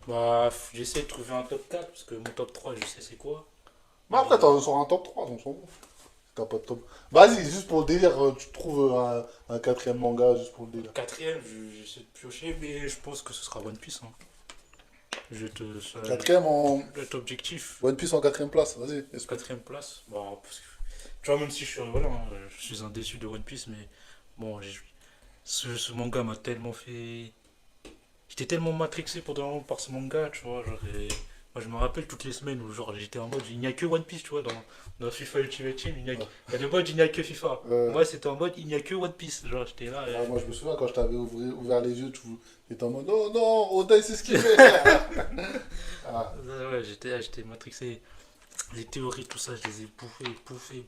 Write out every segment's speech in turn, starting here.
Bah, j'essaie de trouver un top 4 parce que mon top 3 je sais c'est quoi. Mais après, Mais. t'en sors un top 3 on s'en fout. T'as pas de top. Vas-y, juste pour le délire, tu trouves un quatrième manga, juste pour le délire. Quatrième, j'essaie de piocher, mais je pense que ce sera One Piece, hein. Ça Quatrième en. va être objectif. One Piece en quatrième place, vas-y. Quatrième place. Bon, parce que, tu vois, même si je suis, voilà, hein, je suis un déçu de One Piece, mais bon, ce manga m'a tellement fait. J'étais tellement matrixé par ce manga, tu vois. Moi, je me rappelle toutes les semaines où genre, j'étais en mode, il n'y a que One Piece, tu vois, dans FIFA Ultimate Team, Ouais. il y a le mode, il n'y a que FIFA. Euh, Moi, c'était en mode, il n'y a que One Piece. Genre, j'étais là. ah, moi, je me souviens quand je t'avais ouvert les yeux, tu étais en mode non, non, Oda, c'est ce qu'il fait. Ah, Ouais, j'étais matrixé. Les théories, tout ça, je les ai bouffées.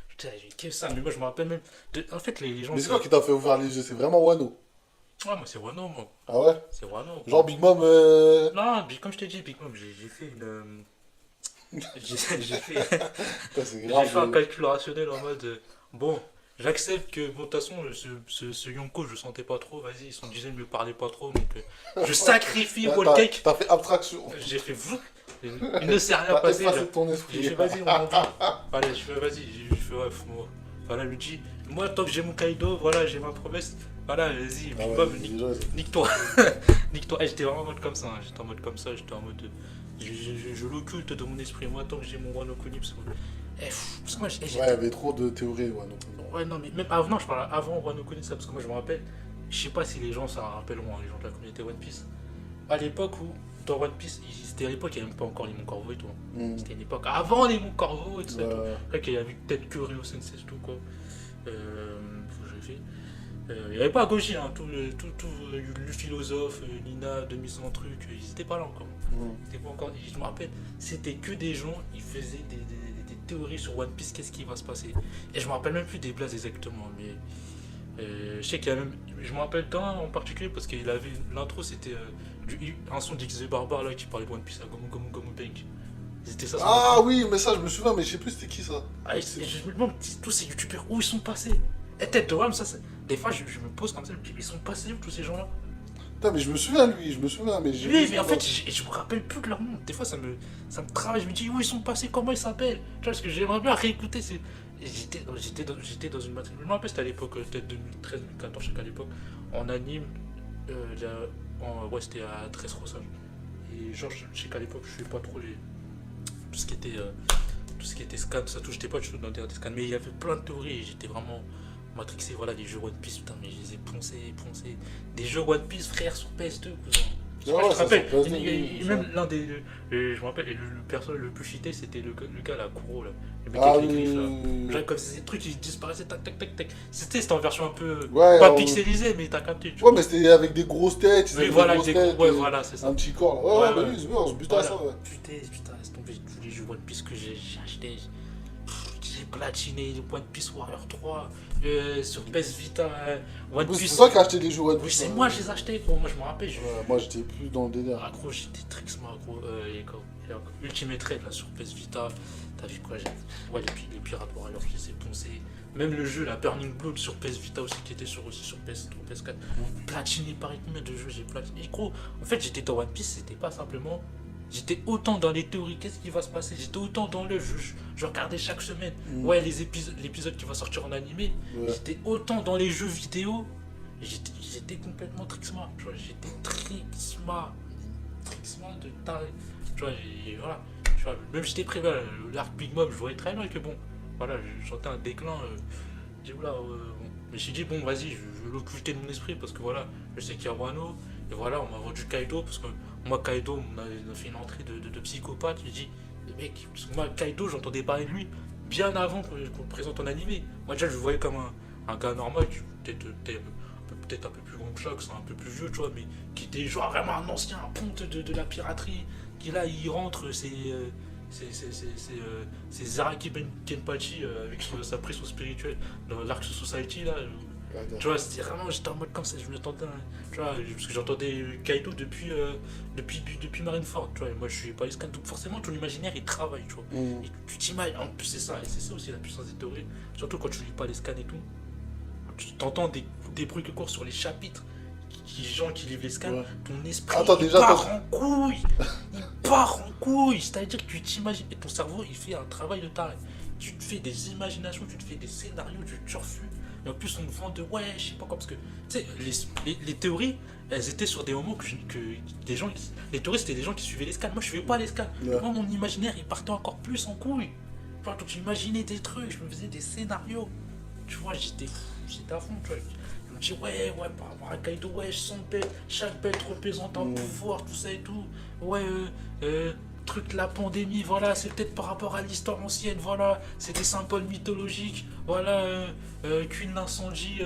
Putain, j'ai kiffé ça, mais moi je me rappelle même. En fait, les gens. mais c'est quoi qui t'a fait ouvrir les yeux? C'est vraiment Wano. Ouais, moi c'est Wano, moi. Ah ouais? C'est Wano, Genre quoi. Big Mom. Non, comme je t'ai dit, Big Mom, j'ai fait une. J'ai fait, Putain, c'est j'ai grave. fait un calcul rationnel en mode. Bon, j'accepte que, bon, de toute façon, ce Yonko, je le sentais pas trop, vas-y, son design me parlait pas trop, donc je sacrifie Wall Cake. T'as fait abstraction. J'ai fait vous. Il ne s'est rien T'as passé. effacé de Là. ton J'ai esprit. fait vas-y, on en dit. Allez, je fais vas-y. Je fais ouais, moi. Voilà, lui dit, moi tant que j'ai mon Kaido, voilà, j'ai ma promesse. Voilà, vas-y, Ah Big ouais, Mom, les gens, nique-toi. Nique-toi. Eh, j'étais vraiment en mode comme ça. Hein. J'étais en mode comme ça, j'étais en mode. Je l'occulte de mon esprit. Moi, tant que j'ai mon Wano Kuni, parce que. Parce que moi, ouais, il y avait trop de théories, ouais, non. Ouais, non, mais même avant, non, je parle avant Wano Kuni, ça, parce que moi, je me rappelle. Je sais pas si les gens s'en rappelleront, hein, les gens de la communauté One Piece. À l'époque où, dans One Piece, c'était à l'époque, il n'y avait même pas encore les Monts Corvo et tout. Hmm. C'était une époque avant les Monts Corvo et tout ça. Et tout. Ouais. Là, qu'il y avait peut-être que Ryo Sensei et tout quoi. Faut que je vérifie. Il n'y avait pas Goji, hein, le philosophe, Nina, demi-son truc, ils n'étaient pas là encore. Hmm. Ils étaient pas encore. Je me rappelle, c'était que des gens, ils faisaient des théories sur One Piece, qu'est-ce qui va se passer. Et je me rappelle même plus des blagues exactement, mais je sais qu'il y a même. Je me rappelle d'un en particulier parce qu'il avait. L'intro c'était un son d'XZ Barbare là qui parlait de One Piece à Gomu Gomu Gomu Bank. C'était ça son Ah intro. oui, mais ça, je me souviens, mais je sais plus c'était qui ça. Ah, et je me demande tous ces youtubeurs où ils sont passés. Et tête de Rome, des fois je me pose comme ça, je me dis, ils sont passés où tous ces gens-là? Putain, mais je me souviens, lui, je me souviens, mais j'ai Oui, oublié mais en son nom. fait, je me rappelle plus de leur nom. Des fois, ça me travaille. Je me dis, où ils sont passés, comment ils s'appellent. Tu vois, parce que j'aimerais bien réécouter. J'étais dans une matrice. Je me rappelle, c'était à l'époque, peut-être 2013-2014, je sais qu'à l'époque, en anime, ouais, c'était à 13 Rosage. Et genre, je sais qu'à l'époque, je ne pas trop tout ce qui était. Tout ce qui était scan, ça tout, j'étais pas du tout dans des scans, mais il y avait plein de théories et j'étais vraiment matrixé. Voilà, les jeux One Piece, putain, mais je les ai poncés. Des jeux One Piece, frère, sur PS2, cousin. Ah Moi, je ouais, te ça sur rappelle, PS2, oui, même l'un des. Je me rappelle, le personnage le plus cheaté, c'était le gars là, Kuro, là. Le mec Ah avec oui, les griffes, là. oui, oui. Genre, comme ces trucs, ils disparaissaient, tac, tac, tac, tac. C'était en version un peu. Ouais, Pas pixelisée, mais t'as capté, tu ouais, vois. mais c'était avec des grosses têtes, ils Oui, avaient des voilà, avec grosses des gros. têtes, Ouais, voilà, c'est ça. un petit corps là. Ouais, Ouais, ouais, bah ouais. oui, on se butait à Voilà. ça, ouais. Putain, laisse tomber tous les jeux One Piece que j'ai acheté. J'ai platiné One Piece Warrior 3 sur PS Vita, One En plus, c'est Piece. toi qui as acheté les jeux One Oui, Piece. c'est Hein. moi, je les ai achetés, gros. Moi, je me rappelle. Ouais, moi, j'étais plus dans le délire. Ah, gros, j'étais Trixma, gros. Ultimate Raid, là, sur PS Vita. T'as vu quoi ouais, les pires rapports, alors je les ai poncés. Même le jeu, la Burning Blood sur PS Vita aussi, qui était aussi sur PS3, PS4. Platiné, pareil, combien de jeux j'ai platiné. Et gros, en fait, j'étais dans One Piece, c'était pas simplement. J'étais autant dans les théories, qu'est-ce qui va se passer. J'étais autant dans le jeu, je regardais chaque semaine. Ouais, l'épisode qui va sortir en animé. Ouais. J'étais autant dans les jeux vidéo. J'étais complètement Trixma. Tu vois, j'étais Trixma. Trixma de taré. Tu vois, voilà. Tu vois, même j'étais prévu, l'arc Big Mom, je voyais très bien que bon, voilà, je sentais un déclin. J'ai dit, oula, bon. Mais je me suis dit, bon, vas-y, je vais l'occulter de mon esprit parce que voilà, je sais qu'il y a Wano. Et voilà, on m'a vendu Kaido parce que moi, Kaido, on a fait une entrée de psychopathe. J'ai dit, les mecs, parce que moi, Kaido, j'entendais parler de lui bien avant qu'on le présente en animé. Moi, déjà, je le voyais comme un gars normal, peut-être un peu plus grand que ça, que c'est un peu plus vieux, tu vois, mais qui était genre vraiment un ancien ponte de la piraterie. Qui là, il rentre, c'est Zaraki Kenpachi avec sa pression spirituelle dans l'Arc Society là. Tu vois, c'était vraiment, j'étais en mode comme ça, je m'attendais, tu vois, parce que j'entendais Kaido depuis Marineford, tu vois, et moi je suis pas Iscan, donc forcément ton imaginaire il travaille, tu vois, et tu t'imagines, en plus c'est ça, et c'est ça aussi la puissance des théories, surtout quand tu lis pas les scans et tout, tu t'entends des bruits qui courent sur les chapitres, gens qui livrent les scans, Ouais. ton esprit Attends, il déjà, part attends. en couille. Il part en couille. C'est-à-dire que tu t'imagines. Et ton cerveau, il fait un travail de taré. Tu te fais des imaginations, tu te fais des scénarios, tu turfus. Et en plus, on te vend de ouais, je sais pas quoi. Parce que, tu sais, les théories, elles étaient sur des moments que des gens. Les théories, c'était des gens qui suivaient les scans. Moi, je suivais pas les scans. Ouais. Moi, mon imaginaire, il partait encore plus en couille. Tu vois, donc j'imaginais des trucs, je me faisais des scénarios. Tu vois, j'étais à fond, tu vois. Je me dis, ouais, par rapport à Kaido, ouais, chaque bête représente un pouvoir, tout ça et tout. Ouais, truc la pandémie, voilà, c'est peut-être par rapport à l'histoire ancienne, voilà, c'est des symboles mythologiques, voilà, Queen l'incendie,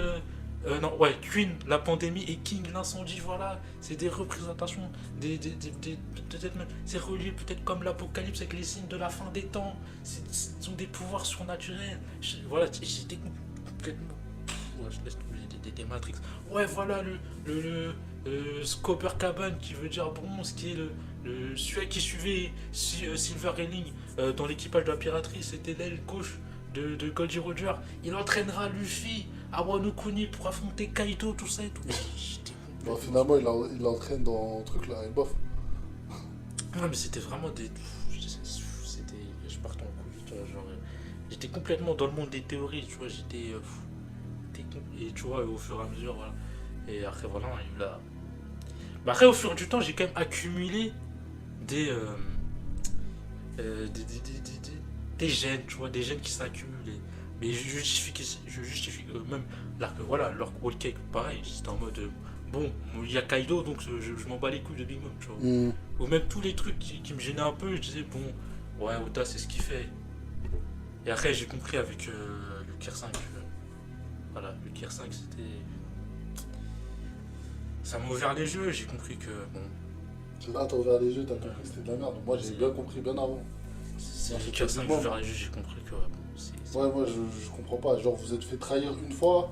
non, ouais, Queen la pandémie et King l'incendie, voilà, c'est des représentations, peut-être même, c'est relié peut-être comme l'apocalypse avec les signes de la fin des temps, ce sont des pouvoirs surnaturels, voilà, j'étais complètement. Ouais, je laisse tomber des Matrix. Ouais, voilà Scopper Cabane qui veut dire bronze, qui est celui qui suivait Silver Ailing dans l'équipage de la piraterie, c'était l'aile gauche de Goldie Roger. Il entraînera Luffy à Wano Kuni pour affronter Kaido, tout ça et tout. Bon, finalement, il l'entraîne dans un truc là, et bof. Non, mais c'était vraiment des. C'était. Je partais en couille, tu vois, genre. J'étais complètement dans le monde des théories, tu vois, j'étais. Et tu vois, au fur et à mesure, voilà. Et après, voilà, il y a eu la. Bah, après, au fur du temps, j'ai quand même accumulé des. Des gènes, tu vois, des gènes qui s'accumulaient. Mais je justifie même l'arc, voilà, l'arc Wall Cake, pareil, c'était en mode. Bon, il y a Kaido, donc je m'en bats les couilles de Big Mom, tu vois. Ou même tous les trucs qui me gênaient un peu, je disais, bon, ouais, Oda, c'est ce qu'il fait. Et après, j'ai compris avec le Tier 5. Voilà, le Tier 5, c'était. Ça m'a ouvert les yeux, j'ai compris que, bon. C'est là, t'as ouvert les yeux, t'as compris que c'était de la merde. Moi, j'ai bien compris bien avant. C'est Non, le c'est Tier 5 qui m'a quasiment- ouvert les yeux, j'ai compris que, ouais, bon, Ouais, moi, je comprends pas. Genre, vous êtes fait trahir une fois,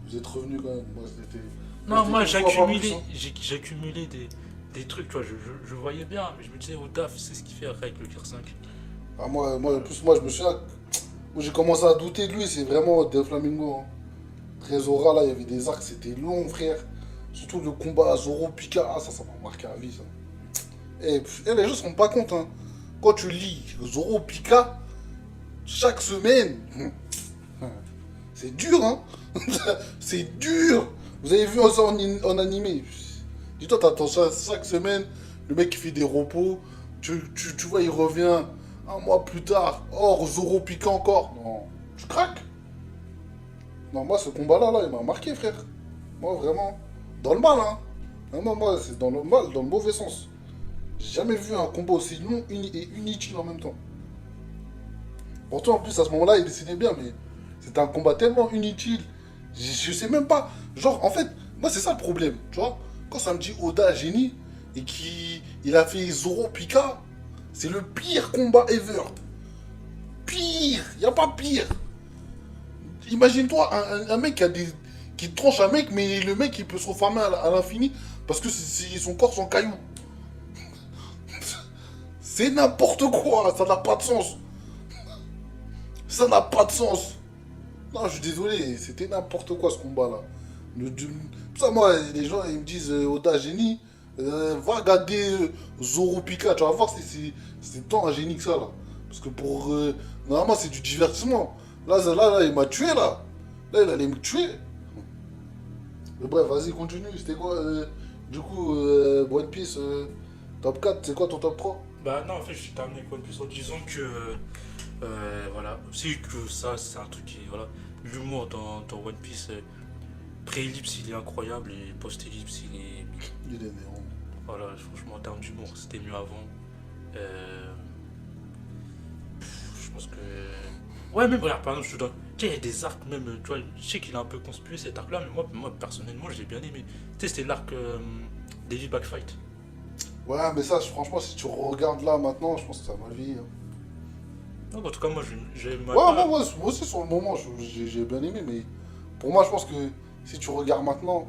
vous êtes revenu quand même. Moi, c'était. Non, moi, j'étais une fois, pas plus, j'accumulais, hein. j'accumulais des trucs, tu vois, je voyais bien, mais je me disais, Oda, c'est ce qu'il fait après avec le Tier 5. Ah, en plus, moi, je me souviens. Moi, j'ai commencé à douter de lui, c'est vraiment Del Flamingo. Hein. Trésora, là, il y avait des arcs, c'était long, frère. Surtout le combat Zoro Pika, ah, ça m'a marqué à vie, ça. Et les gens se rendent pas compte, hein. Quand tu lis Zoro Pika, chaque semaine, c'est dur, hein. C'est dur. Vous avez vu ça en animé. Dis-toi, t'attends chaque semaine, le mec qui fait des repos, tu vois, il revient un mois plus tard. Or, Zoro Pika encore. Non, tu craques. Non, moi, ce combat-là, là, il m'a marqué, frère. Moi, vraiment. Dans le mal, hein. Non, moi, c'est dans le mal, dans le mauvais sens. J'ai jamais vu un combat aussi long et inutile en même temps. Pourtant, en plus, à ce moment-là, il décidait bien, mais c'était un combat tellement inutile. Je sais même pas. Genre, en fait, moi, c'est ça le problème, tu vois. Quand ça me dit Oda génie et qu'il a fait Zoro Pika, c'est le pire combat ever. Pire, y a pas pire. Imagine-toi un mec qui tranche un mec, mais le mec il peut se refarmer à l'infini parce que son corps sont cailloux. C'est n'importe quoi, ça n'a pas de sens. Ça n'a pas de sens. Non, je suis désolé, c'était n'importe quoi ce combat-là. Ça, moi, les gens ils me disent Oda génie, va regarder Zoro Pika, tu vas voir si c'est tant un génie que ça là. Parce que normalement c'est du divertissement. Là, il m'a tué là. Là, il allait me tuer. Mais bref, vas-y, continue. C'était quoi du coup, One Piece, top 4, c'est quoi ton top 3? Bah non, en fait, je suis terminé avec One Piece en disant que, voilà, c'est que ça, c'est un truc qui, voilà, l'humour dans One Piece, pré-ellipse, il est incroyable, et post-ellipse, il est, Il est néant. voilà, franchement, en termes d'humour, c'était mieux avant. Je pense que, ouais, même, regarde, par exemple, je te donne, tu sais, il y a des arcs, même, tu vois, je sais qu'il a un peu conspué cet arc-là, mais moi, personnellement, je l'ai bien aimé. Tu sais, c'était l'arc Davy Backfight. Ouais, mais ça, franchement, si tu regardes là maintenant, je pense que ça m'a vie. Hein. Donc, en tout cas, moi, j'ai Ouais, moi aussi, sur le moment, j'ai bien aimé, mais pour moi, je pense que si tu regardes maintenant,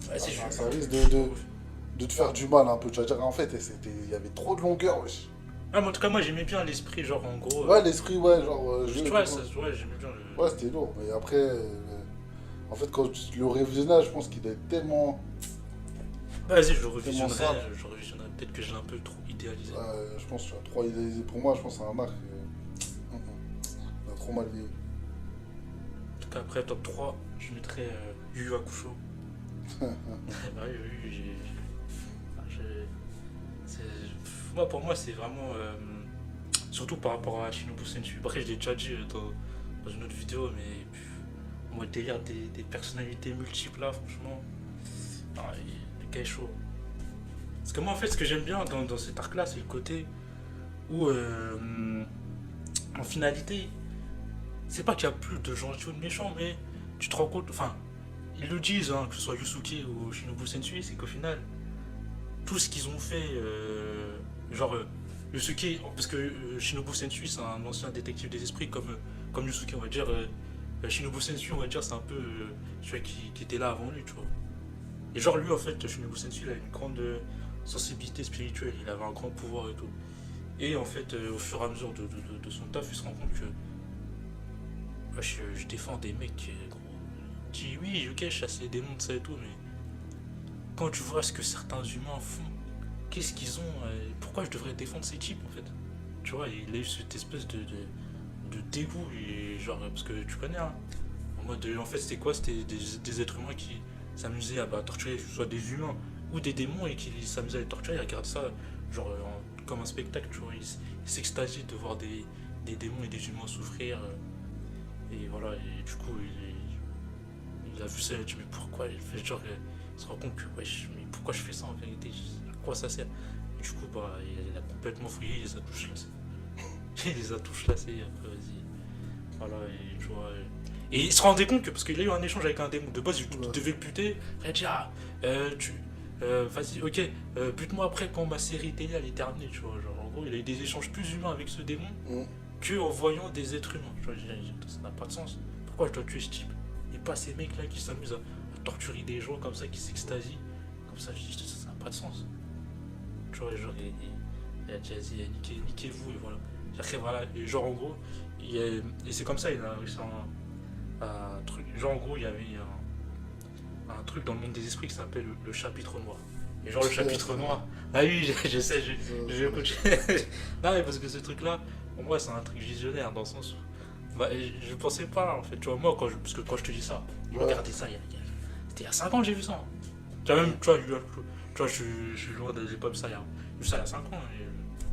ouais, ça risque de te faire du mal un peu. Tu vas dire, en fait, il y avait trop de longueur, wesh. Ah, mais en tout cas, moi j'aimais bien l'esprit, genre en gros. Ouais, l'esprit, ouais, genre. Tu vois, ouais, j'aimais bien le. Ouais, c'était lourd, mais après, en fait, quand le revisionnage, je pense qu'il est tellement. Bah, vas-y, Tellement sale. je revisionnerai. Peut-être que j'ai un peu trop idéalisé. Je pense que tu as trop idéalisé. Pour moi, je pense que c'est un arc. Il a trop mal vieilli. En tout cas, après, top 3, je mettrais Yu Yu Hakusho. Bah oui, oui, ah, moi, pour moi, c'est vraiment. Surtout par rapport à Shinobu Senshi. Après, je l'ai déjà dit dans une autre vidéo, mais moi, le délire des personnalités multiples là, franchement. Ah, le gars est chaud. Parce que moi, en fait, ce que j'aime bien dans cet arc là, c'est le côté où, en finalité, c'est pas qu'il y a plus de gentils ou de méchants, mais tu te rends compte. Enfin, ils le disent, hein, que ce soit Yusuke ou Shinobu Senshi, c'est qu'au final, tout ce qu'ils ont fait, genre Yusuke, parce que Shinobu Senshi c'est un ancien détective des esprits comme Yusuke, on va dire. Shinobu Senshi, on va dire, c'est un peu celui qui était là avant lui, tu vois. Et genre lui, en fait, Shinobu Senshi, il a une grande sensibilité spirituelle, il avait un grand pouvoir et tout. Et en fait, au fur et à mesure de son taf, il se rend compte que ouais, je défends des mecs, gros. Il dit oui, ok, je chasse les démons, de ça et tout, mais quand tu vois ce que certains humains font, qu'est-ce qu'ils ont, pourquoi je devrais défendre ces types en fait. Tu vois, il a eu cette espèce de dégoût, et genre, parce que tu connais, hein, en mode, en fait, c'était quoi? C'était des êtres humains qui s'amusaient à torturer soit des humains ou des démons et qui s'amusaient à les torturer, ils regardent ça, genre, comme un spectacle, tu vois, ils s'extasient de voir des démons et des humains souffrir, et voilà, et du coup, il a vu ça, il a dit, mais pourquoi? Il fait genre, il se rend compte que, wesh, mais pourquoi je fais ça en vérité? À quoi ça sert? Et du coup, bah, il a complètement fouillé, il les a tous laissés. Il les a tous lassés, après, vas-y. Voilà, et tu vois. Et il se rendait compte que, parce qu'il a eu un échange avec un démon, de base, il devait le buter. Il a dit, ah, vas-y, ok, bute-moi après quand ma série télé elle est terminée, tu vois. Genre, en gros, il a eu des échanges plus humains avec ce démon que en voyant des êtres humains. Tu vois, ça n'a pas de sens. Pourquoi je dois tuer ce type? Et pas ces mecs là qui s'amusent à torturer des gens comme ça, qui s'extasient. Comme ça, je dis, ça n'a pas de sens. Tu vois, genre, il a dit, vas-y, niquez-vous, et voilà. Après, voilà, et genre, en gros, et c'est comme ça, il a réussi un truc. Genre, en gros, il y avait un truc dans le monde des esprits qui s'appelle le chapitre noir. Et genre, le chapitre noir, ah oui, je sais, je écoute. Non, mais parce que ce truc-là, pour moi, c'est un truc visionnaire dans le sens où. Bah, je pensais pas, en fait, tu vois, moi, parce que quand je te dis ça, je regardais ça, c'était il y a 5 ans que j'ai vu ça. Hein. Tu vois, même, tu vois, je suis loin de, j'ai pas vu ça il y a 5 ans, et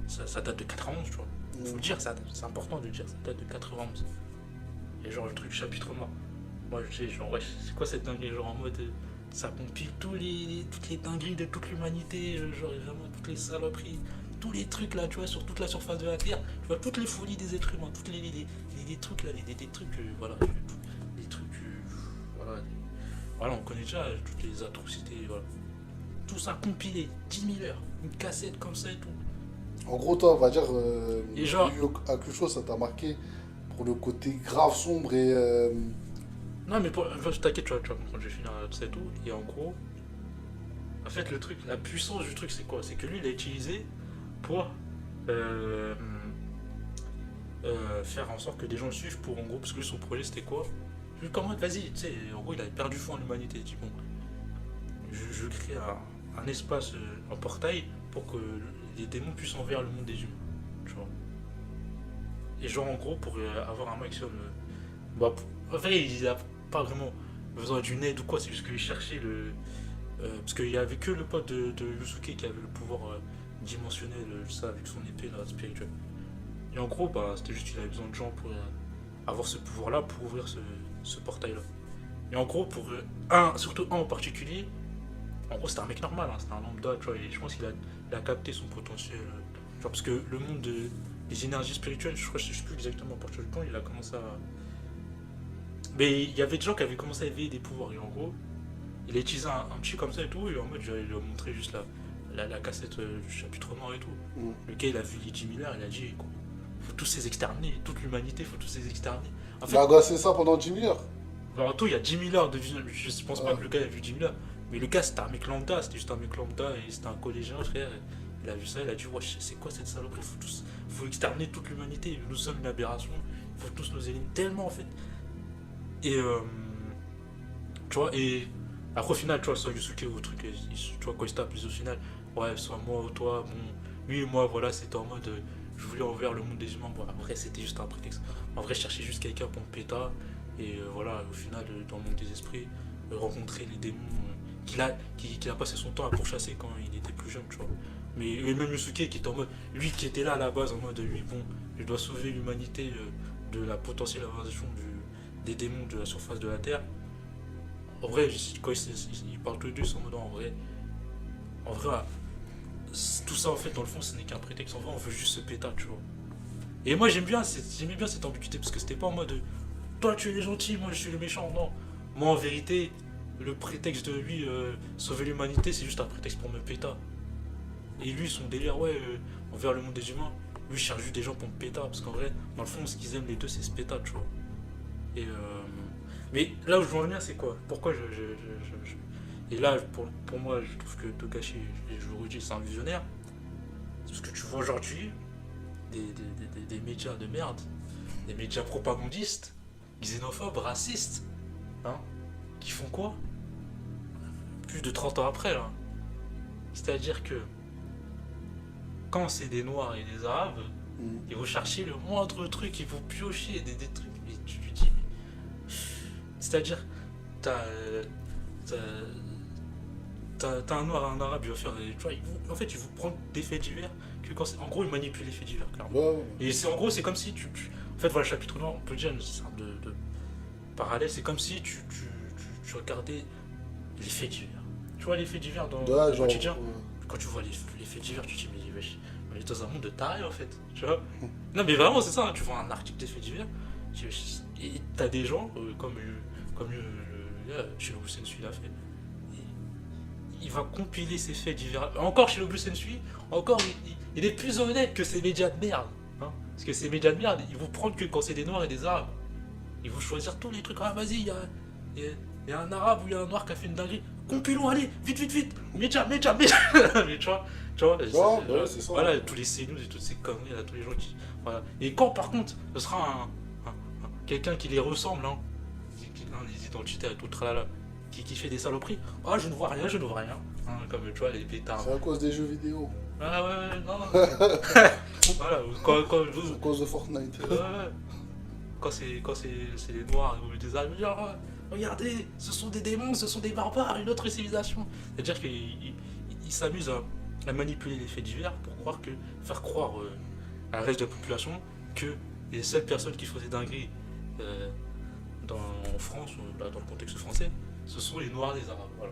ça date de 91, tu vois. Faut le dire, c'est important de dire, ça date de 91. Et genre, le truc chapitre noir. Moi, je sais, genre, ouais, c'est quoi cette dinguerie? Genre, en mode, ça compile toutes les dingueries de toute l'humanité, genre, vraiment, toutes les saloperies, tous les trucs là, tu vois, sur toute la surface de la Terre, tu vois, toutes les folies des êtres humains, toutes les trucs là, des trucs, voilà, les trucs, voilà, on connaît déjà toutes les atrocités, voilà. Tout ça compilé, 10 000 heures, une cassette comme ça et tout. En gros, toi, on va dire, Et genre, Yu Yu Hakusho, ça t'a marqué pour le côté grave, sombre et. non, mais t'inquiète, tu vas comprendre, je vais finir tout ça et tout. Et en gros, en fait, le truc, la puissance du truc, c'est quoi? C'est que lui, il a utilisé pour faire en sorte que des gens le suivent pour, en gros, parce que lui, son projet, c'était quoi? Lui, comment, vas-y, tu sais, en gros, il avait perdu foi en l'humanité. Il dit, bon, je crée un espace, un portail pour que les démons puissent envers le monde des humains, tu vois. Et genre, en gros, pour avoir un maximum. Bah, en fait, il a pas vraiment besoin d'une aide ou quoi, c'est juste qu'il cherchait le. Parce qu'il y avait que le pote de Yusuke qui avait le pouvoir dimensionnel, ça, avec son épée là, spirituelle. Et en gros, bah, c'était juste qu'il avait besoin de gens pour avoir ce pouvoir-là, pour ouvrir ce portail-là. Et en gros, pour surtout un en particulier, en gros, c'était un mec normal, hein, c'était un lambda, tu vois, et je pense qu'il a capté son potentiel. Genre, parce que le monde des énergies spirituelles, je sais plus exactement à partir du quand il a commencé à. Mais il y avait des gens qui avaient commencé à éveiller des pouvoirs, et en gros, il a utilisé un petit comme ça et tout, et en mode, il lui a montré juste la cassette du chapitre noir et tout. Lequel il a vu les 10 000 heures, il a dit, faut tous les exterminer, toute l'humanité, faut tous les exterminer. En fait, il a gossé ça pendant 10 000 heures. En tout, il y a 10 000 heures de vie, je pense pas que le gars ait vu 10 000 heures. Mais le gars, c'était un mec lambda, c'était juste un mec lambda, et c'était un collégien, frère. Il a vu ça, il a dit, wesh, c'est quoi cette saloperie? Faut exterminer toute l'humanité, nous sommes une aberration, il faut tous nous éliminer tellement, en fait. Et, tu vois, et Après, au final, tu vois, soit Yusuke ou truc, tu vois, quand il se tape, au final, ouais, soit moi ou toi, bon, lui et moi, voilà, c'était en mode, je voulais envers le monde des humains, bon, après, c'était juste un prétexte. En vrai, je cherchais juste quelqu'un pour me péta, et voilà, au final, dans le monde des esprits, rencontrer les démons qu'il a passé son temps à pourchasser quand il était plus jeune, tu vois. Mais et même Yusuke qui était en mode, lui qui était là à la base, en mode, lui, bon, je dois sauver l'humanité de la potentielle invasion des démons de la surface de la Terre. En vrai, quand ils parlent tous les deux, ils sont en mode en vrai, tout ça en fait, dans le fond, ce n'est qu'un prétexte. En vrai, on veut juste se péter, tu vois. Et moi, j'aimais bien cette ambiguïté parce que c'était pas en mode toi tu es le gentil, moi je suis le méchant. Non, moi en vérité, le prétexte de lui sauver l'humanité, c'est juste un prétexte pour me péter. Et lui, son délire, ouais, envers le monde des humains, lui, il cherche juste des gens pour me péter parce qu'en vrai, dans le fond, ce qu'ils aiment les deux, c'est se péter, tu vois. Et mais là où je veux en venir, c'est quoi? Pourquoi Et là, pour moi, je trouve que Togashi, et je le redis, c'est un visionnaire. C'est parce que tu vois aujourd'hui des médias de merde, des médias propagandistes, xénophobes, racistes, hein, qui font quoi? Plus de 30 ans après, là. C'est-à-dire que quand c'est des Noirs et des Arabes, ils vont chercher le moindre truc, ils vont piocher des trucs. Et tu lui dis, mais... C'est-à-dire, t'as un Noir et un Arabe, il va faire des... Tu vois, en fait, ils vont prendre des faits divers, que quand en gros, ils manipulent les faits divers, clairement. Ouais, ouais. Et en gros, c'est comme si en fait, voilà, le chapitre noir, on peut dire une sorte de parallèle, c'est comme si tu regardais les faits divers. Tu vois les faits divers dans Ouais, le genre, quotidien. Quand tu vois les faits divers, tu te dis, mais wesh, on est dans un monde de tarés en fait. Tu vois. Non, mais vraiment, c'est ça, hein, tu vois un article des faits divers, et t'as des gens, comme Shinobu Sensui l'a fait. Il va compiler ces faits divers. Encore Shinobu Sensui, encore, il est plus honnête que ces médias de merde. Hein. Parce que ces médias de merde, ils vont prendre que quand c'est des Noirs et des Arabes. Ils vont choisir tous les trucs. Ah, vas-y, il y a un Arabe ou il y a un Noir qui a fait une dinguerie. Compilons, allez, vite. Média. Mais tu vois, c'est ça. voilà, tous les CNews et toutes ces conneries, là, tous les gens qui. Voilà. Et quand, par contre, ce sera quelqu'un qui les ressemble, hein, qui a des identitaires et tout, tralala, qui fait des saloperies. Ah, je ne vois rien. Hein, comme tu vois, les pétards. C'est à cause des jeux vidéo. Ah ouais, non. Voilà, C'est à cause de Fortnite. ouais. Quand c'est les noirs ou des armes, genre, regardez, ce sont des démons, ce sont des barbares, une autre civilisation. C'est-à-dire qu'ils s'amusent à manipuler les faits divers pour faire croire à la reste de la population que les seules personnes qui font des dingueries en France, ou là, dans le contexte français, ce sont les noirs et les arabes. Voilà.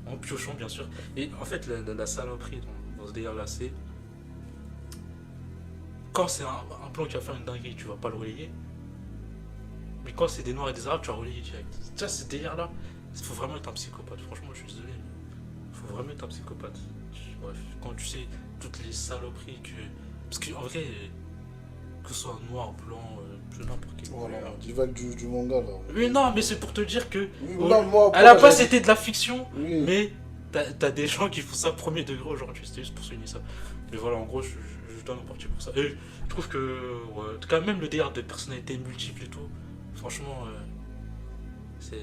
En piochant, bien sûr. Et en fait, la saloperie dans ce délire-là, c'est quand c'est un plan qui va faire une dinguerie, tu vas pas le relayer. Mais quand c'est des noirs et des arabes, tu vas relayer direct. Tu vois, ce délire-là, il faut vraiment être un psychopathe. Franchement, je suis désolé. Il faut vraiment être un psychopathe. Bref, quand tu sais toutes les saloperies que. Parce qu'en vrai, que ce soit noir, blanc, n'importe quel. Voilà, du vague du manga là. Mais non, mais c'est pour te dire que. Oui, non, moi, à la base, c'était de la fiction, oui. mais t'as des gens qui font ça premier degré aujourd'hui. C'était juste pour souligner ça. Mais voilà, en gros, je donne en partie pour ça. Et je trouve que. Ouais, en tout cas, même le délire de personnalités multiples et tout. Franchement, c'est.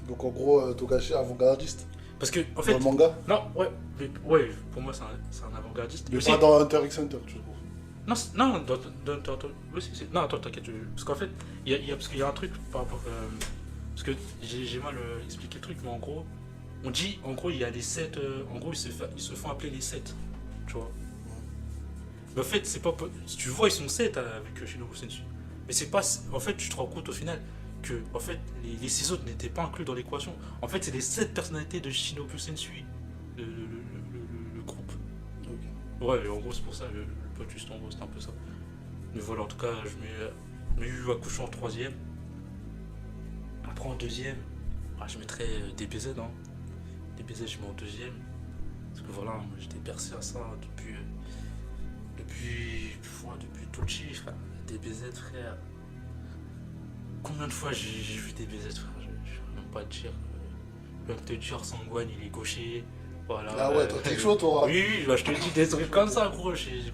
Donc en gros, Togashi avant-gardiste. Parce que, en fait. Dans le manga. Non, ouais, pour moi, c'est un avant-gardiste. Mais pas dans Hunter x Hunter, tu trouves. Non, oui, non, attends, t'inquiète. Parce qu'en fait, parce qu'il y a un truc par rapport. Parce que j'ai mal expliqué le truc, mais en gros, on dit, en gros, il y a les 7. En gros, ils se font appeler les 7. Tu vois. Mais en fait, c'est pas. Si tu vois, ils sont 7 avec Shinobu Sensui. Mais c'est pas. En fait, tu te rends compte au final que en fait, les 6 autres n'étaient pas inclus dans l'équation. En fait, c'est les 7 personnalités de Shinobu Sensui, le groupe. Ok. Ouais, en gros, c'est pour ça, le plot twist, en gros, c'est un peu ça. Mais voilà, en tout cas, je mets Yu Hakusho en 3ème. Après, en 2ème, je mettrais DBZ. Hein. DBZ, je mets en 2ème. Parce que voilà, moi, j'étais percé à ça depuis Tochi, frère. DBZ, frère. Combien de fois j'ai vu DBZ, frère? Je ne vais même pas te dire. Je vais te dire, Sangwan, il est gaucher. Voilà. Ah ouais, toi t'es chaud, toi. Oui, bah, je te dis des trucs comme ça, gros. Je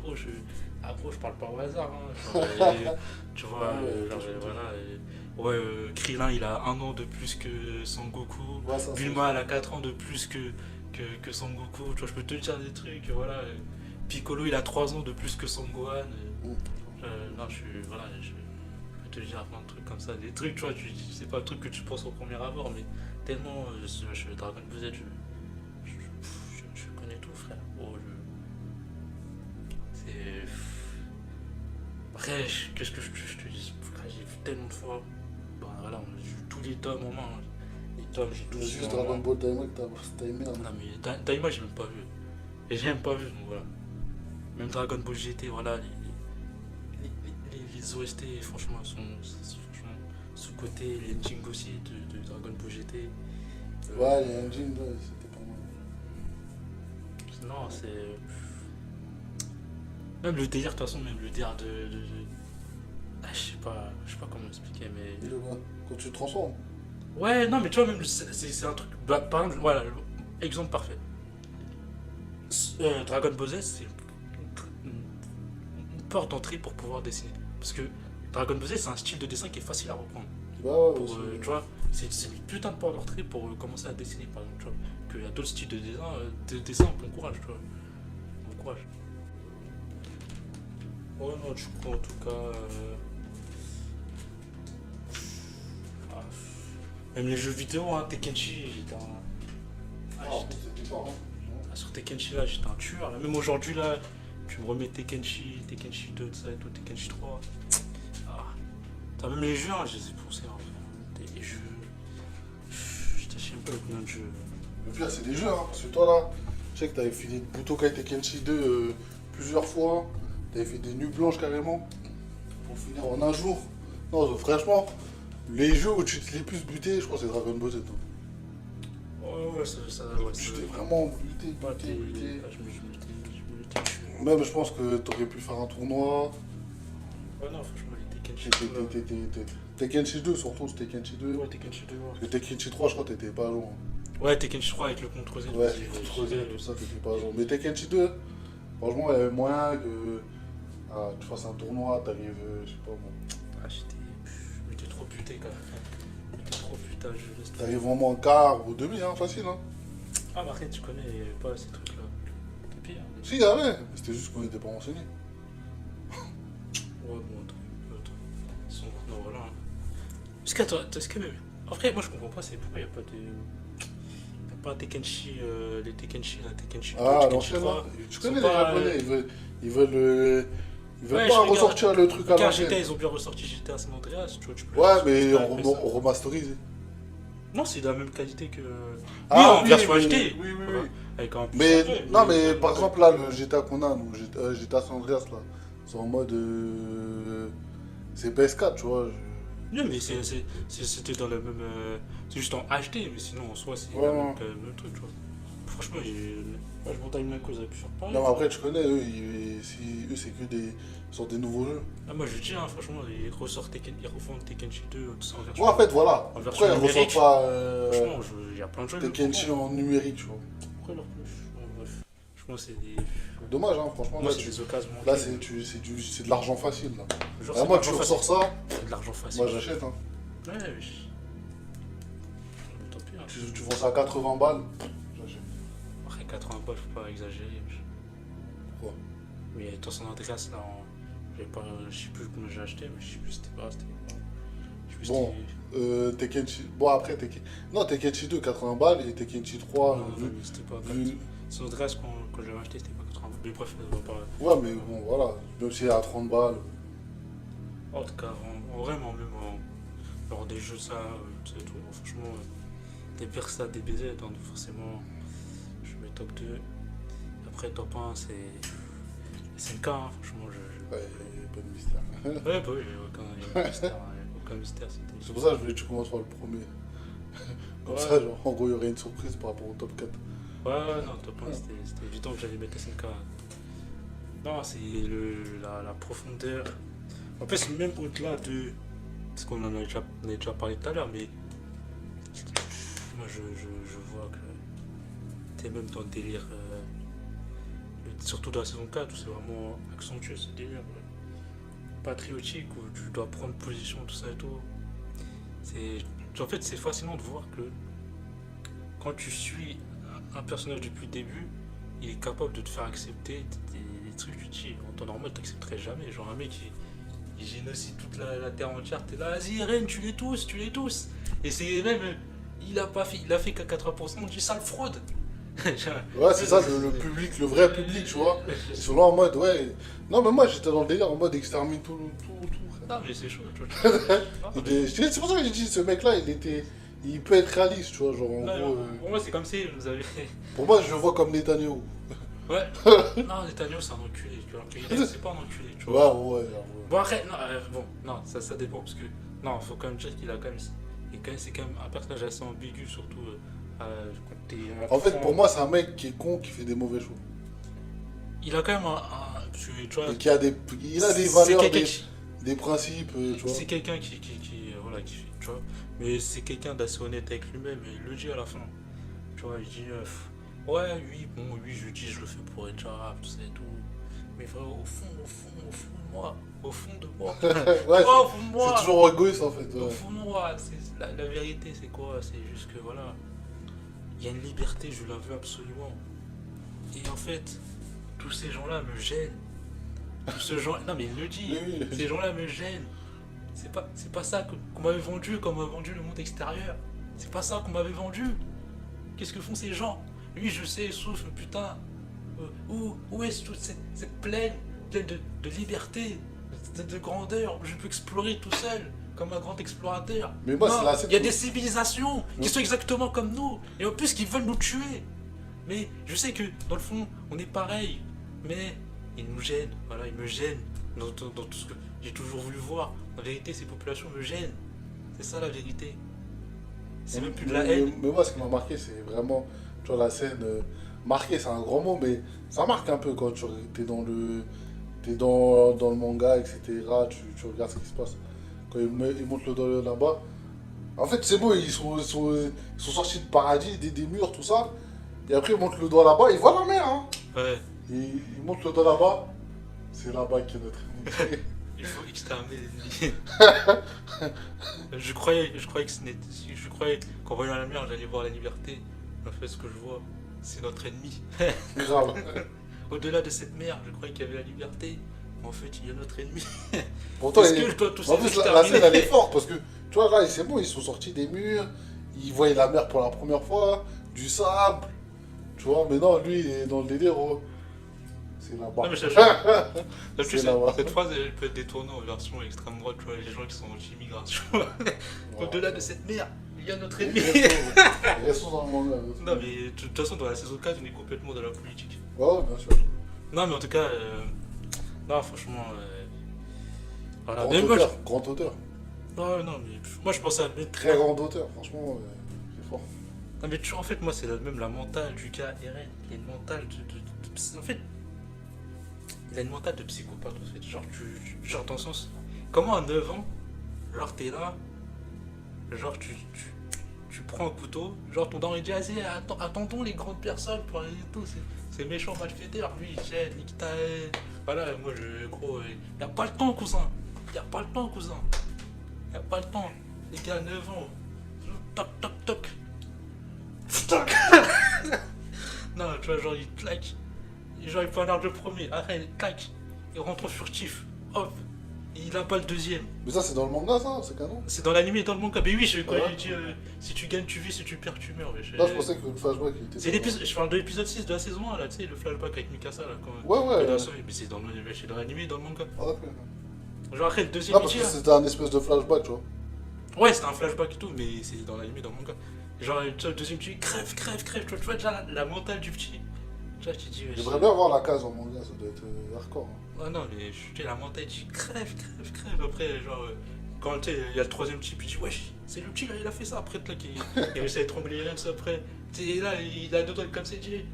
parle pas au hasard. Hein. Genre, tu vois, voilà. Ouais, Krillin, il a 1 an de plus que Sangoku. Ouais, ça, Bulma, elle a 4 ans de plus que Sangoku. Tu vois, je peux te dire des trucs, voilà. Piccolo, il a 3 ans de plus que Sangohan. Non, voilà, je peux te dire plein de trucs comme ça. Des trucs, tu vois, c'est pas le truc que tu penses au premier abord, mais tellement, Dragon Ball Z, je connais tout, frère. Oh, c'est... Après, qu'est-ce que je te dis, frère, j'ai vu tellement de fois. Bah voilà, j'ai eu tous les tomes en main. Les tomes, j'ai tout C'est su juste en Dragon main. Ball Daima que t'as aimé. Hein. Non mais Daima, j'ai même pas vu. Et j'ai même pas vu, donc voilà. Même Dragon Ball GT, voilà, les OST, franchement, franchement sous-côté, les endings aussi de Dragon Ball GT. Ouais, les engines, là, c'était pas mal. Non, c'est. Même le délire, de toute façon, même le délire Ah, je sais pas comment expliquer, mais. Et le gars, quand tu te transformes. Ouais, non, mais tu vois, même, c'est un truc. Bah, par exemple, voilà, exemple parfait. Dragon Ball Z, c'est une porte d'entrée pour pouvoir dessiner. Parce que Dragon Ball Z, c'est un style de dessin qui est facile à reprendre. Bah ouais, Pour, aussi. tu vois, c'est une putain de porte d'entrée pour commencer à dessiner, par exemple. Tu vois, qu'il y a d'autres styles de dessin, bon courage, tu vois. Bon courage. Ouais, non, du coup, en tout cas. Ah, même les jeux vidéo, hein, Tekenchi, j'étais un. Ah, Ah, c'était fort, hein. sur Tekenchi là, j'étais un tueur. Là. Même aujourd'hui là, tu me remets Tekenchi 2, tout ça et tout, Tekenchi 3. Ah. T'as même les jeux, hein, je les ai poussés en fait. Les jeux. Je t'achète même pas combien de jeux. Le pire, c'est des jeux, hein. Parce que toi, là, je sais que t'avais fini Budokai Tenkaichi 2 plusieurs fois. T'avais fait des nuits blanches carrément. Pour finir en un jour. Non, franchement, les jeux où tu t'es les plus buté, je crois que c'est Dragon Ball Z. Hein. Ouais, Tu t'es vraiment buté, Bah, buté, buté. je me l'étais tué. Même, je pense que t'aurais pu faire un tournoi. Ouais, non, franchement, les Tekenchi. Tenkaichi 2, surtout, c'était Tenkaichi 2. Ouais, Tekenchi 2, ouais. Parce que Tenkaichi 3, je crois que t'étais pas à jour. Ouais, Tekenchi 3 avec le contrôle Z. Ouais, contre Z, tout ça, t'étais pas à jour. Mais Tenkaichi 2, franchement, il y avait moyen que tu fasses un tournoi, t'arrives, je sais pas moi. Ah, je m'étais trop buté quand même. J'étais trop buté à jeu. T'arrives vraiment en quart ou demi, hein, facile. Hein. Ah, mais arrête, tu connais pas ces trucs-là. C'est pire. Si, il y avait, mais c'était juste qu'on n'était pas renseigné. Ouais, bon, attends. Ils sont maintenant, voilà. Hein. Est-ce que même. En vrai, moi je comprends pas, c'est pourquoi il n'y a pas de. Il n'y a pas Tekenchi, les Tekenchi, la Tekenchi 2, Ah, Tekenchi l'ancienne, 3. là. Tu Ils connais sont les pas, Japonais, ils veulent Ouais, pas je regarde. ressortir le truc à Car GTA, l'ancienne. ils ont bien ressorti GTA San Andreas, tu vois, tu peux. Ouais, tu mais peux appeler ça. on remasterisé. Non, c'est de la même qualité que. Ah, en oui, version mais- HD. oui, Voilà. oui. Avec un peu Mais, changé, non, mais par exemple, là, le GTA qu'on a, nous, GTA San Andreas, là, c'est en mode. C'est PS4, tu vois. Non, mais c'était dans le même. C'est juste en HD, mais sinon en soi, c'est Ouais, le ouais. même truc, tu vois. Franchement, moi, je montagne même que vous avez pu faire pareil. Non, mais après, tu connais, eux, eux c'est que des. Sur des nouveaux jeux. Ah, moi, je dis, hein, franchement, ils refont Tekenchi 2, tout ça en version. Ouais, en fait, voilà. En version Pourquoi ils numérique. ressortent pas Franchement, il y a plein de jeux. Tenkaichi en numérique, tu vois. Pourquoi leur plus bref. Franchement, c'est des. Dommage, hein, franchement. Moi, Là, c'est des occasions. là manquées. c'est de l'argent facile, là. Genre, Ah, c'est moi, de tu l'argent ressors ça, C'est de l'argent facile. moi, j'achète, hein. Ouais, oui. Tant pis, hein. Tu vends ça à 80 balles, j'achète. Après 80 balles, faut pas exagérer. Pourquoi? Mais dans son Andreas, là, je sais plus combien j'ai acheté, mais je sais plus c'était pas. Je sais plus Bon. c'était- Tenkaichi. Bon, après, non, Tenkaichi 2, 80 balles, et Tenkaichi 3, Non, mais c'était pas. vu- Son Andreas, quand je l'avais acheté, c'était pas 80 balles. Mais bref, on va pas. Ouais, mais bon, voilà. Même si c'est à 30 balles. En tout cas, vraiment, même lors des jeux, ça, tout, franchement, des Versa, des BZ, donc forcément, je mets top 2. Après, top 1, c'est SNK, hein, franchement, Ouais, il n'y a pas de mystère. Ouais, bah oui, il y a aucun mystère, hein, aucun mystère, c'était. C'est pour ça que je voulais que tu commences par le premier. Comme Ouais. ça, genre, en gros, il y aurait une surprise par rapport au top 4. Ouais, non, top 1, c'était évident que j'allais mettre SNK. Non, c'est la profondeur. En fait, c'est même au-delà de. Parce qu'on en a déjà parlé tout à l'heure, mais. Moi, je vois que t'es même dans le délire. Surtout dans la saison 4, où c'est vraiment accentué ce délire patriotique, où tu dois prendre position, tout ça et tout. En fait, c'est fascinant de voir que quand tu suis un personnage depuis le début, il est capable de te faire accepter des trucs que tu dis, en temps normal, t'accepterais jamais. Genre un mec il génocide toute la terre entière, t'es là, vas-y Ren, tu les tous. Et c'est même, il a fait qu'à 80% du sale fraude. Ouais, c'est ça, le public, le vrai public, tu vois. Ils sont là en mode, ouais. Non, mais moi, j'étais dans le délire en mode extermine tout, frère. Non mais c'est chaud, tu vois. Non, mais- C'est pour ça que j'ai dit, ce mec-là, il peut être réaliste, tu vois, genre en non, gros. pour moi c'est comme si vous avez... Pour moi, je le vois comme Netanyahu. Ouais. Non, Netanyahu c'est un enculé, tu vois. C'est pas un enculé, tu Ouais, vois. ouais. Bon après, non, bon, non, ça dépend parce que non, faut quand même dire qu'il a quand même, c'est quand même un personnage assez ambigu surtout quand t'es En fait, enfant. pour moi, c'est un mec qui est con, qui fait des mauvais choix. Il a quand même tu vois, Et qui a il a des c'est valeurs, quelqu'un des principes, tu vois. c'est quelqu'un voilà, tu vois, mais c'est quelqu'un d'assez honnête avec lui-même et il le dit à la fin, tu vois, il dit ouais, oui, je dis, je le fais pour être arabe, tout ça et tout, mais vraiment, au fond de moi, au fond de moi, Ouais, au fond de moi. c'est toujours égoïste, en fait. Au Ouais. fond, moi, la vérité, c'est quoi? C'est juste que voilà, il y a une liberté, je la veux absolument. Et en fait, tous ces gens-là me gênent. Tous ces gens, non mais il le dit, Oui. ces gens-là me gênent. C'est pas ça qu'on m'avait vendu, comme on m'a vendu le monde extérieur. C'est pas ça qu'on m'avait vendu. Qu'est-ce que font ces gens? Lui, je sais, il souffre, mais putain. Où est toute cette plaine pleine de liberté, de grandeur, où je peux explorer tout seul, comme un grand explorateur. Mais moi, Non, c'est la scène il y a où- des civilisations qui sont exactement comme nous, et en plus qui veulent nous tuer. Mais je sais que dans le fond, on est pareil, mais ils nous gênent, voilà, ils me gênent dans tout ce que j'ai toujours voulu voir. En vérité, ces populations me gênent. C'est ça la vérité. C'est même plus de la haine. Mais moi, ce qui m'a marqué, c'est vraiment, tu vois, la scène. Marqué, c'est un grand mot, mais ça marque un peu quand tu es t'es dans le manga, etc. Tu regardes ce qui se passe. Quand ils montent le doigt là-bas. En fait, c'est beau, ils sont sortis de paradis, des murs, tout ça. Et après, ils montent le doigt là-bas, ils voient la mer. Hein. Ouais, Et ils montent le doigt là-bas. C'est là-bas qu'il y a notre ennemi. il faut exterminer l'ennemi. Je croyais qu'en voyant la mer, j'allais voir la liberté. En fait, ce que je vois, c'est notre ennemi. Grave. Au-delà de cette mer, je croyais qu'il y avait la liberté. Mais en fait, il y a notre ennemi. Pourtant, Est-ce que je dois tous en les plus, la exterminer? scène, elle est forte parce que, tu vois, là, c'est bon, ils sont sortis des murs, ils voyaient la mer pour la première fois, du sable, tu vois, mais non, lui, il est dans le délire, oh, c'est là-bas. Non, mais en C'est plus, là-bas. cette phrase, elle peut être détournée en version extrême droite, tu vois, les gens qui sont anti-immigration. Au-delà de cette mer, il y a notre ennemi. Restons dans le manga. Non, mais de toute façon, dans la saison 4, on est complètement dans la politique. Ouais, bien sûr. Non, mais en tout cas, non, franchement, voilà. Grand Mais moi, auteur, grand auteur. non, mais moi, je pensais à mettre Très grand auteur, franchement, c'est fort. Non, mais en fait, moi, c'est même la mentale du gars Eren. Il a une mentale en fait, il a une mentale de psychopathe, en fait. Genre, dans le sens. Comment à 9 ans, genre, t'es là, genre, tu prends un couteau, genre, ton daron, il dit, vas-y, attendons les grandes personnes pour aller et tout. C'est méchant, malfaiteur. Lui, il gêne, nique ta haine. Voilà, moi, gros, y a pas le temps, cousin. Y a pas le temps, cousin. Y a pas le temps. Les gars, 9 ans. Toc, toc, toc. Toc. Non, tu vois, genre, il claque. Genre, il peut un arbre de premier. Arrête, il claque. Il rentre en furtif. Hop. Il a pas le deuxième. Mais ça, c'est dans le manga, ça, c'est canon. C'est dans l'anime et dans le manga. Mais oui, quand Ouais. il dit si tu gagnes, tu vis, si tu perds, tu meurs. Mais Là, je pensais que le flashback, il était. c'est l'épisode, je parle de l'épisode 6 de la saison 1, là, tu sais, le flashback avec Mikasa, là. Quand, Ouais. mais c'est dans l'anime et dans le manga. Ah, d'accord. Genre, après, le deuxième, Non, parce il que dit, c'était un espèce de flashback, tu vois. ouais, c'était un flashback et tout, mais c'est dans l'anime et dans le manga. Genre, tu vois, le deuxième, tu dis crève. Tu vois déjà la mentale du petit. Tu vois, tu dis, ouais, J'aimerais bien voir la case en manga, ça doit être hardcore. Hein. ouais, non, mais tu sais, la mentale, tu dis crève. Après, genre, quand tu sais, il y a le troisième type, il dit, wesh, c'est le petit, là, il a fait ça. Après, là, il réussit à étrangler Eren, ça, après. Tu sais, là, il a deux doigts comme ça, il dit,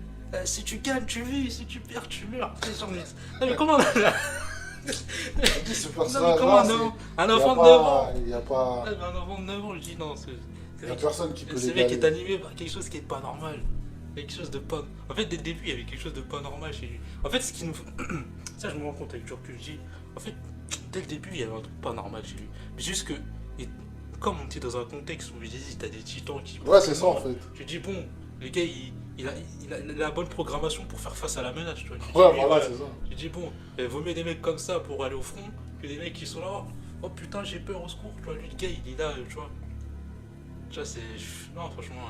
si tu gagnes, tu vis, si tu perds, tu meurs. Tu sais, genre, non, mais comment Ce Non, mais personnage comment un enfant de 9 ans Il n'y a pas. Ouais, mais un enfant de 9 ans, je dis non, Il n'y a personne qui peut ce mec est l'égaler. animé par quelque chose qui est pas normal. Quelque chose de pas. En fait, dès le début, il y avait quelque chose de pas normal chez lui. En fait, ce qui nous. Ça, je me rends compte avec du recul, je dis. En fait, dès le début, il y avait un truc pas normal chez lui. Mais juste que. comme on était dans un contexte où il dit, t'as des titans qui. Ouais, c'est ça en fait. Tu dis, bon, le gars, il a la bonne programmation pour faire face à la menace, tu vois. Tu dis, Ouais, lui, voilà, c'est ça. tu dis, bon, vaut mieux des mecs comme ça pour aller au front que des mecs qui sont là, oh putain, j'ai peur, au secours, tu vois. Lui, le gars, il est là, tu vois. Tu vois, c'est. Non, franchement,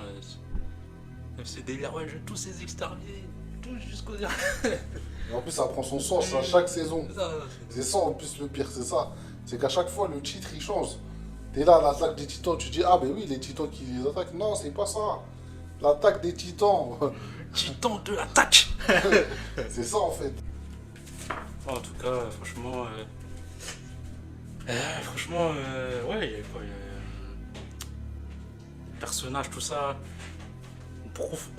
c'est délire, ouais, je vais tous ces exterminer, tous jusqu'au dernier. Et en plus, ça prend son sens à chaque saison. Ça, C'est ça en plus le pire, c'est ça. C'est qu'à chaque fois, le titre il change. T'es là, l'attaque des titans, tu dis, ah ben oui, les titans qui les attaquent. Non, c'est pas ça. L'attaque des titans. Titan de l'attaque. C'est ça en fait. En tout cas, franchement, ouais, il y a quoi, personnage, tout ça.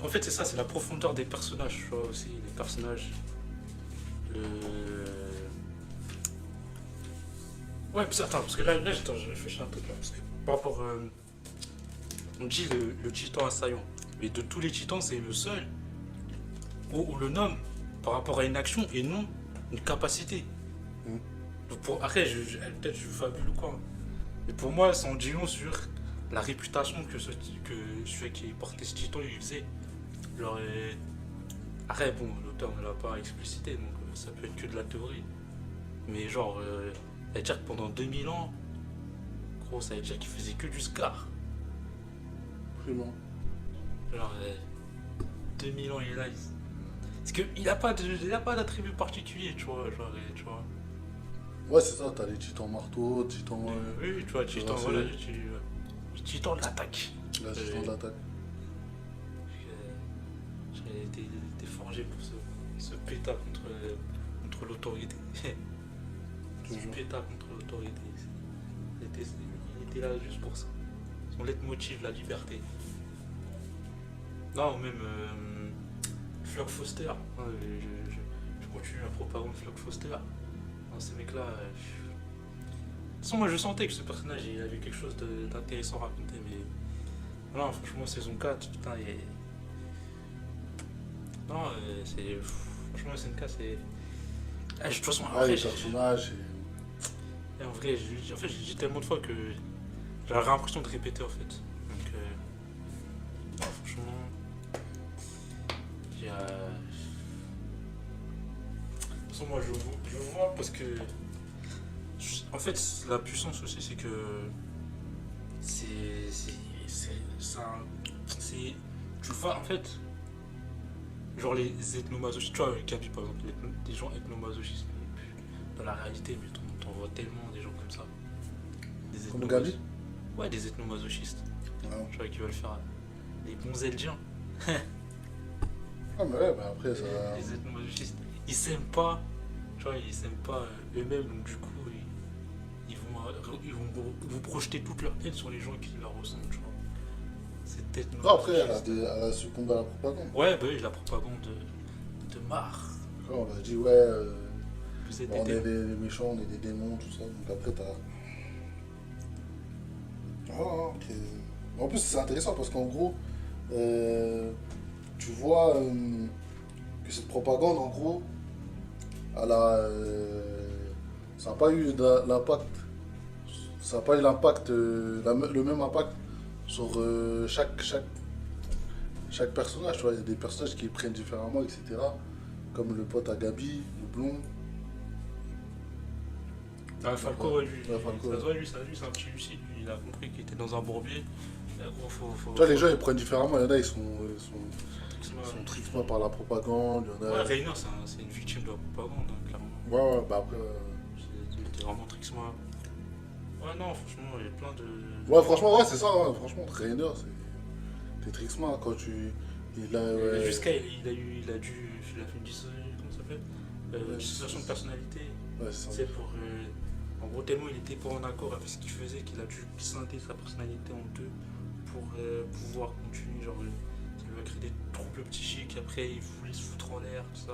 En fait, c'est ça, c'est la profondeur des personnages, tu vois, aussi, les personnages. Le... Ouais, attends, parce que là je réfléchis un peu là, parce que par rapport, on dit le titan assaillant, mais de tous les titans, c'est le seul où on le nomme par rapport à une action et non une capacité. Donc après, peut-être je fabule ou quoi, mais pour moi, ça en dit long sur la réputation que celui qui portait ce titan il faisait. Genre, après, bon, l'auteur ne l'a pas explicité, donc ça peut être que de la théorie. Mais genre, ça veut dire que pendant 2000 ans, gros, ça veut dire qu'il faisait que du scar. Vraiment. Genre, 2000 ans, il est là. Parce qu'il n'a pas d'attribut particulier, tu vois. Genre, tu vois. Ouais, c'est ça, t'as les titans marteaux, titans. Oui, tu vois, titan, voilà, titan de l'attaque. La titan de l'attaque. J'ai été forgé pour ce péta contre l'autorité. Ce péta contre l'autorité. Il était là juste pour ça. Son leitmotiv, la liberté. Non, même Flock Foster. Je continue la propagande de Flock Foster. Non, ces mecs-là. De toute façon, moi je sentais que ce personnage il avait quelque chose d'intéressant à raconter, mais. Non, franchement, saison 4, putain, non, c'est. Franchement, SNK, c'est. De toute façon, Ah, les personnages. Et en vrai, j'ai dit tellement de fois que j'avais l'impression de répéter en fait. Donc, non, franchement, il y a. De toute façon, moi je vois parce que. En fait, la puissance aussi, c'est que. Tu vois, en fait. Genre les ethnomasochistes, tu vois, Gabi par exemple, les gens ethnomasochistes, dans la réalité, mais t'en vois tellement des gens comme ça. Comme Gabi. Ouais, des ethnomasochistes. Ouais. Tu vois, qui veulent faire les bons Eldiens. Ah, mais ouais, bah après ça. Les ethnomasochistes, ils s'aiment pas, tu vois, ils s'aiment pas eux-mêmes, donc du coup, ils vont vous projeter toute leur haine sur les gens qui leur ressemblent, tu vois. C'est peut-être. Non, après, elle a succombé à la propagande. Ouais, bah oui, la propagande de marre. On a dit, ouais, Vous êtes on est des méchants, on est des démons, tout ça. Donc après, t'as. Ah, ok. En plus, c'est intéressant parce qu'en gros, tu vois que cette propagande, en gros, elle a. Ça n'a pas eu l'impact. Ça n'a pas eu l'impact, le même impact sur chaque personnage. Tu vois, il y a des personnages qui les prennent différemment, etc. Comme le pote à Gabi, le blond. Ah, Falco, lui, Ouais, Falco, ça se voit, lui, c'est un petit lucide. Lui, il a compris qu'il était dans un bourbier. Faut, Tu vois, les gens ils prennent différemment. Il y en a, ils sont Trixma. trixement par la propagande. Il y en a. Ouais, Reiner, c'est une victime de la propagande, hein, clairement. Ouais, bah après. C'était vraiment Trixma. Ouais, non, franchement, il y a plein de. Ouais, franchement, ouais, c'est ça. Ouais. Franchement, Trainer, c'est trixement quand tu. Ouais. Jusqu'à, il a dû. Il a fait une comment ça s'appelle dissociation de personnalité. Ouais, c'est ça. C'est pour. En gros, tellement il était pas en accord avec ce qu'il faisait qu'il a dû scinder sa personnalité en deux pour pouvoir continuer. Genre, ça lui a créé des troubles psychiques. Après, il voulait se foutre en l'air, tout ça.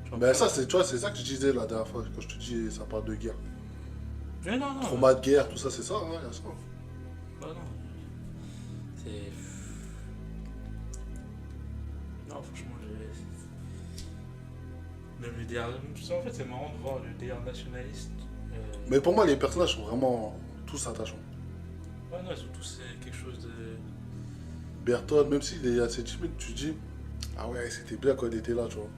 Genre, Ben ça, tu vois, c'est ça que je disais la dernière fois quand je te dis ça parle de guerre. Mais non, non. Trauma de guerre, tout ça, c'est ça, hein, il y a ça. Bah non. C'est. Non, franchement, même le DR. En fait, c'est marrant de voir le DR nationaliste. Mais pour moi, les personnages sont vraiment tous attachants. Ouais, non, surtout c'est quelque chose de. Bertone, même s'il est assez timide, tu dis, ah ouais, c'était bien quand il était là, tu vois.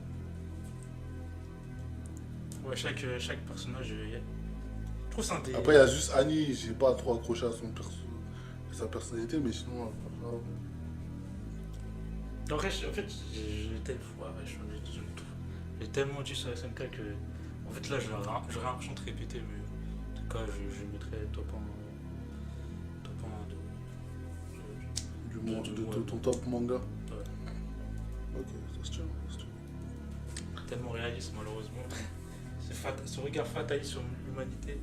Ouais, chaque personnage. Je trouve ça des. Après, il y a juste Annie, j'ai pas trop accroché à sa personnalité, mais sinon, En fait, j'ai tellement. Ouais, j'ai tellement dit sur SNK que. En fait, là, j'aurais l'impression de répéter, mais. En tout cas, je mettrais top 1 du monde, de ouais. ton top manga. Ouais. Ok, ça se tient, ça se tient. Tellement réaliste, malheureusement. Ce regard fataliste sur l'humanité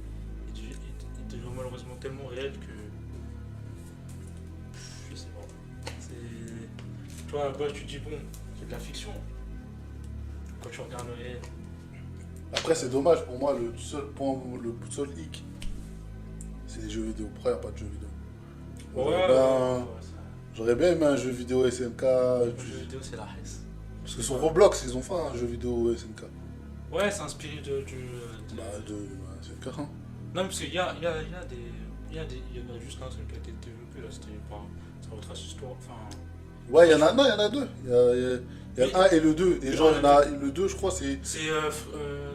est devenu malheureusement tellement réel que. Je sais pas. C'est. Tu vois, bah, tu dis, bon, c'est de la fiction. Quand tu regardes le réel. Après, c'est dommage pour moi, le seul point, le seul hic, c'est les jeux vidéo. Pourquoi il n'y a pas de jeux vidéo? J'aurais bien aimé un jeu vidéo SNK. Le jeu vidéo, c'est la haisse. Parce que sur Roblox, ils ont fait un jeu vidéo SNK. Ouais, c'est inspiré de SNK. Hein. Non, parce qu'il y a des. Il y en a juste un seul qui a été développé là, c'était pas. Ça retrace l'histoire. Enfin. Ouais, il y en a, non, il y en a deux. Il y a le 1 et le 2. Et genre, il y en a le 2, je crois, c'est. C'est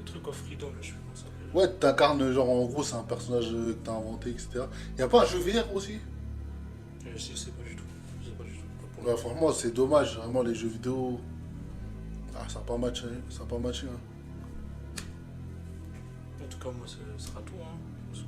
truc of freedom, là, je sais pas comment ça s'appelle. Ouais, t'incarnes, genre, en gros, c'est un personnage que t'as inventé, etc. Il y a pas un jeu VR aussi? Je sais pas du tout. Je sais pas du tout. Pas pour Ouais, franchement, c'est dommage, vraiment, les jeux vidéo. Ah, ça n'a pas matché, ça a pas matché. Hein. En tout cas, moi, ce sera tout. Hein, parce que